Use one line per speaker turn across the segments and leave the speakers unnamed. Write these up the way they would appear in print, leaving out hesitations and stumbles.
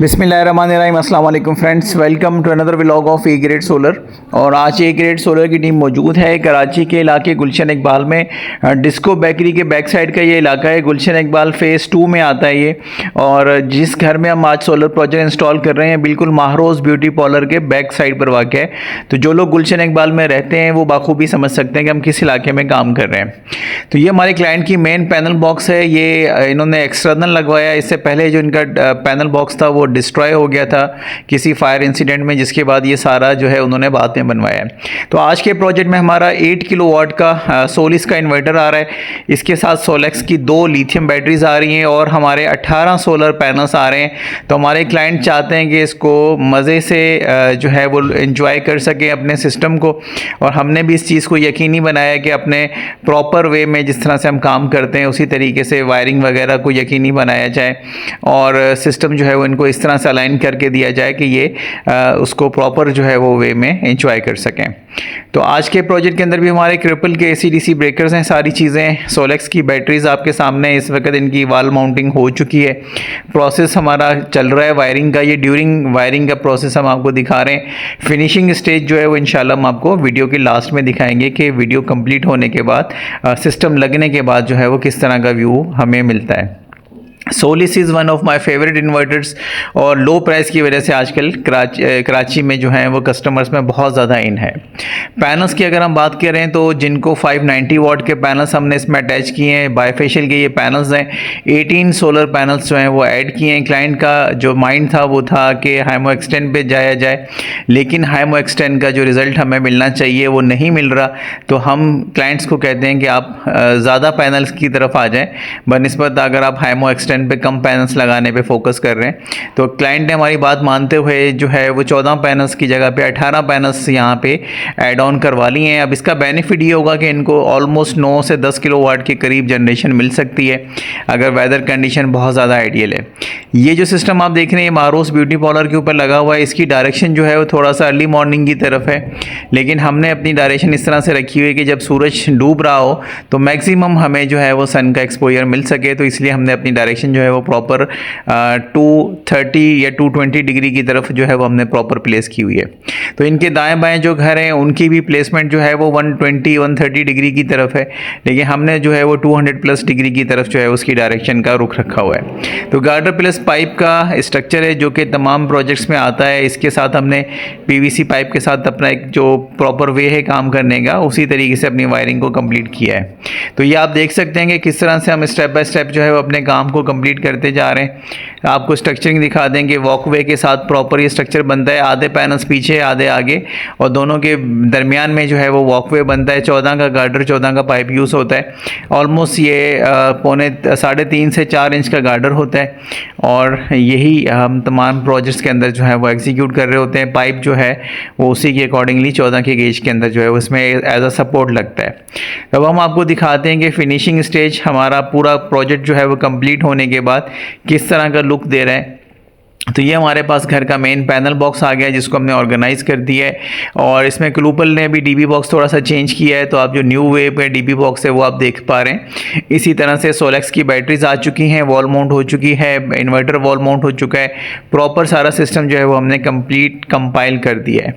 बिस्मिल्लाहिर्रहमानिर्रहीम, अस्सलाम वालेकुम friends, welcome to another vlog of A grade solar. और आज ए ग्रेड सोलर की टीम मौजूद है कराची के इलाके गुलशन इकबाल में। डिस्को बेकरी के बैक साइड का ये इलाका है। गुलशन इकबाल फ़ेज़ 2 में आता है ये। और जिस घर में हम आज सोलर प्रोजेक्ट इंस्टॉल कर रहे हैं बिल्कुल माहरोज़ ब्यूटी पार्लर के बैक साइड पर वाक़ है। तो जो लोग गुलशन इकबाल में रहते हैं वो बाखूबी समझ सकते हैं कि हम किस इलाके में काम कर रहे हैं। तो ये हमारे क्लाइंट की मेन पैनल बॉक्स है। ये इन्होंने एक्सटर्नल लगवाया। इससे पहले जो इनका पैनल बॉक्स था वो डिस्ट्रॉय हो गया था किसी फायर इंसिडेंट में, जिसके बाद ये सारा जो है उन्होंने बाद में बनवाया है। तो आज के प्रोजेक्ट में हमारा 8 किलोवाट का सोलिस का इन्वर्टर आ रहा है। इसके साथ सोलेक्स की 2 लिथियम बैटरीज आ रही हैं और हमारे 18 सोलर पैनल्स आ रहे हैं। तो हमारे क्लाइंट चाहते हैं कि इसको मज़े से जो है वो एंजॉय कर सकें अपने सिस्टम को। और हमने भी इस चीज़ को यकीनी बनाया कि अपने प्रॉपर वे में जिस तरह से हम काम करते हैं उसी तरीके से वायरिंग वगैरह को यकीनी बनाया जाए और सिस्टम जो है वो इनको इस तरह से अलाइन करके दिया जाए कि ये उसको प्रॉपर जो है वो वे में एंजॉय कर सकें। तो आज के प्रोजेक्ट के अंदर भी हमारे क्रिपल के AC/DC ब्रेकर्स हैं, सारी चीज़ें। सोलेक्स की बैटरीज आपके सामने इस वक्त इनकी वाल माउंटिंग हो चुकी है। प्रोसेस हमारा चल रहा है वायरिंग का। ये ड्यूरिंग वायरिंग का प्रोसेस हम आपको दिखा रहे हैं। फिनिशिंग स्टेज जो है वो इंशाल्लाह हम आपको वीडियो के लास्ट में दिखाएंगे कि वीडियो कंप्लीट होने के बाद सिस्टम लगने के बाद जो है वो किस तरह का व्यू हमें मिलता है। Solis is one of my favourite inverters और लो प्राइस की वजह से आजकल कराची में जो है वो कस्टमर्स में बहुत ज़्यादा इन है। पैनल्स की अगर हम बात करें तो जिनको 590 वाट के पैनल्स हमने इसमें अटैच किए हैं, बायफेशियल के ये पैनल्स हैं। 18 सोलर पैनल्स जो हैं वो ऐड किए हैं। क्लाइंट का जो माइंड था वो था कि हाइमो एक्सटेंड पे जाया जाए, लेकिन हाइमो एक्सटेंड का जो रिज़ल्ट हमें मिलना चाहिए वो नहीं मिल रहा। तो हम क्लाइंट्स को कहते हैं कि आप ज़्यादा पैनल्स की तरफ आ जाएँ बनिस्बत अगर आप हाइमो एक्सटेंड पे कम पैनल्स लगाने पे फोकस कर रहे हैं। तो क्लाइंट ने हमारी बात मानते हुए जो है वो 14 पैनल्स की जगह पे 18 पैनल्स यहाँ पे ऐड ऑन करवा ली हैं। अब इसका बेनिफिट ये होगा कि इनको ऑलमोस्ट 9 से 10 किलोवाट के करीब जनरेशन मिल सकती है अगर वेदर कंडीशन बहुत ज़्यादा आइडियल है। ये जो सिस्टम आप देख रहे हैं मारोस ब्यूटी पार्लर के ऊपर लगा हुआ है। इसकी डायरेक्शन जो है वो थोड़ा सा अर्ली मॉर्निंग की तरफ है, लेकिन हमने अपनी डायरेक्शन इस तरह से रखी हुई है कि जब सूरज डूब रहा हो तो मैक्सिमम हमें जो है वो सन का एक्सपोजर मिल सके। तो इसलिए हमने अपनी डायरेक्शन जो है वो प्रॉपर 230 या 220 डिग्री की तरफ जो है वो हमने प्रॉपर प्लेस की हुई है। तो इनके दाएं बाएं जो घर हैं उनकी भी प्लेसमेंट जो है वो 120-130 डिग्री की तरफ है, लेकिन हमने जो है वो 200+ डिग्री की तरफ जो है उसकी डायरेक्शन का रुख रखा हुआ है। तो गार्डर प्लस पाइप का स्ट्रक्चर है जो कि तमाम प्रोजेक्ट्स में आता है। इसके साथ हमने PVC पाइप के साथ अपना एक जो प्रॉपर वे है काम करने का उसी तरीके से अपनी वायरिंग को कंप्लीट किया है। तो ये आप देख सकते हैं कि किस तरह से हम स्टेप बाय स्टेप जो है वो अपने काम को कंप्लीट करते जा रहे हैं। आपको स्ट्रक्चरिंग दिखा देंगे। वॉकवे के साथ प्रॉपर ये स्ट्रक्चर बनता है। आधे पैनल्स पीछे आधे आगे और दोनों के दरमियान में जो है वो वॉकवे बनता है। 14 का गार्डर 14 का पाइप यूज़ होता है। ऑलमोस्ट ये 3.5 से 4 इंच का गार्डर होता है और यही हम तमाम प्रोजेक्ट्स के अंदर जो है वो एग्जीक्यूट कर रहे होते हैं। पाइप जो है वो उसी के अकॉर्डिंगली 14 के गेज के अंदर जो है उसमें एज अ सपोर्ट लगता है। अब हम आपको दिखाते हैं कि फिनिशिंग स्टेज हमारा पूरा प्रोजेक्ट जो है वो कंप्लीट होने के बाद किस तरह का लुक दे रहा है। तो ये हमारे पास घर का मेन पैनल बॉक्स आ गया है जिसको हमने ऑर्गेनाइज़ कर दिया है और इसमें क्लूपल ने भी DB बॉक्स थोड़ा सा चेंज किया है। तो आप जो न्यू वे पे DB बॉक्स है वो आप देख पा रहे हैं। इसी तरह से सोलेक्स की बैटरीज आ चुकी हैं, वॉल माउंट हो चुकी है, इन्वर्टर वॉल माउंट हो चुका है। प्रॉपर सारा सिस्टम जो है वो हमने कंप्लीट कंपाइल कर दिया है।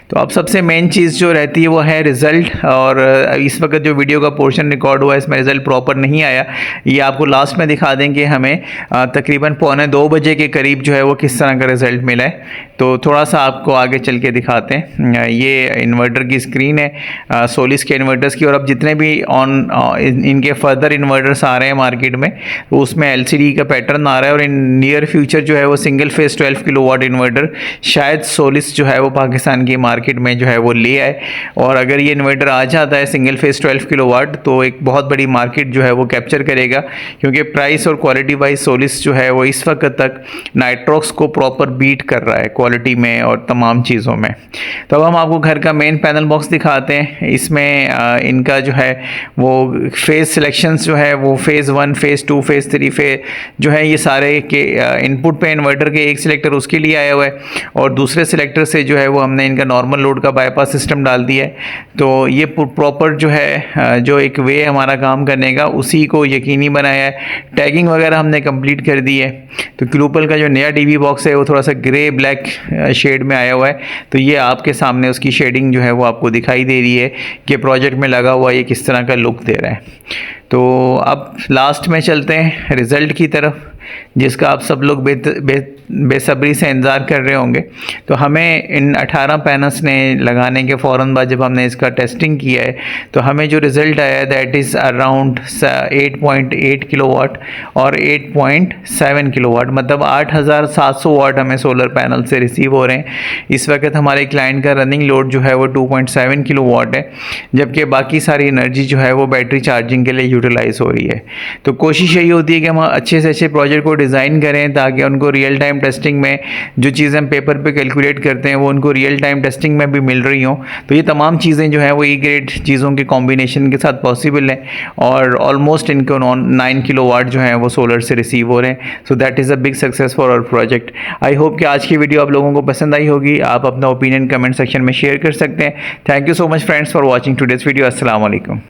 तो अब सबसे मेन चीज़ जो रहती है वो है रिज़ल्ट। और इस वक्त जो वीडियो का पोर्शन रिकॉर्ड हुआ है इसमें रिज़ल्ट प्रॉपर नहीं आया। ये आपको लास्ट में दिखा देंगे हमें तकरीबन 1:45 बजे के करीब जो है वो किस तरह का रिज़ल्ट मिला है। तो थोड़ा सा आपको आगे चल के दिखाते हैं। ये इन्वर्टर की स्क्रीन है सोलिस के इन्वर्टर्स की। और अब जितने भी इनके फर्दर इन्वर्टर्स आ रहे हैं मार्केट में तो उसमें LCD का पैटर्न आ रहा है और इन नियर फ्यूचर जो है वो सिंगल फेस 12 किलोवाट इन्वर्टर शायद सोलिस जो है वो पाकिस्तान की मार्केट में जो है वो ले आए। और अगर ये इन्वर्टर आ जाता है सिंगल फेस 12 किलोवाट तो एक बहुत बड़ी मार्केट जो है वो कैप्चर करेगा, क्योंकि प्राइस और क्वालिटी वाइज सोलिस जो है वो इस वक्त तक नाइट्रॉक्स को प्रॉपर बीट कर रहा है क्वालिटी में और तमाम चीज़ों में। तो अब हम आपको घर का मेन पैनल बॉक्स दिखाते हैं। इसमें इनका जो है वो फेज़ सिलेक्शंस जो है वो फेज़ 1, फेज़ 2, फेज़ 3 जो है ये सारे के इनपुट पे इन्वर्टर के एक सिलेक्टर उसके लिए आया हुआ है और दूसरे सिलेक्टर से जो है वो हमने इनका नॉर्मल लोड का बाईपास सिस्टम डाल दिया है। तो ये प्रॉपर जो है जो एक वे हमारा काम करने का उसी को यकीनी बनाया है। टैगिंग वगैरह हमने कंप्लीट कर दी है। तो क्लूपल का जो नया DB पीवी बॉक्स है वो थोड़ा सा ग्रे ब्लैक शेड में आया हुआ है, तो ये आपके सामने उसकी शेडिंग जो है वो आपको दिखाई दे रही है कि प्रोजेक्ट में लगा हुआ ये किस तरह का लुक दे रहा है। तो अब लास्ट में चलते हैं रिज़ल्ट की तरफ, जिसका आप सब लोग बेसब्री से इंतज़ार कर रहे होंगे। तो हमें इन 18 पैनल्स ने लगाने के फ़ौरन बाद जब हमने इसका टेस्टिंग किया है तो हमें जो रिज़ल्ट आया दैट इज़ अराउंड 8.8 किलोवाट और 8.7 किलोवाट, मतलब 8700 वाट हमें सोलर पैनल से रिसीव हो रहे हैं। इस वक्त हमारे क्लाइंट का रनिंग लोड जो है वो 2.7 किलोवाट है, जबकि बाकी सारी एनर्जी जो है वो बैटरी चार्जिंग के लिए यूटिलाइज़ हो रही है। तो कोशिश यही होती है कि हम अच्छे से अच्छे प्रोजेक्ट को डिज़ाइन करें ताकि उनको रियल टाइम टेस्टिंग में जो चीज़ें हम पेपर पे कैलकुलेट करते हैं वो उनको रियल टाइम टेस्टिंग में भी मिल रही हों। तो ये तमाम चीज़ें जो है वो ई ग्रेड चीज़ों के कॉम्बिनेशन के साथ पॉसिबल है और ऑलमोस्ट इनको 9 किलोवाट जो है वो सोलर से रिसीव हो रहे हैं। So that is a big success for our project. I hope कि आज की वीडियो आप लोगों को पसंद आई होगी। आप अपना ओपिनियन कमेंट सेक्शन में शेयर कर सकते हैं। Thank you so much friends for watching today's video. अस्सलाम वालेकुम।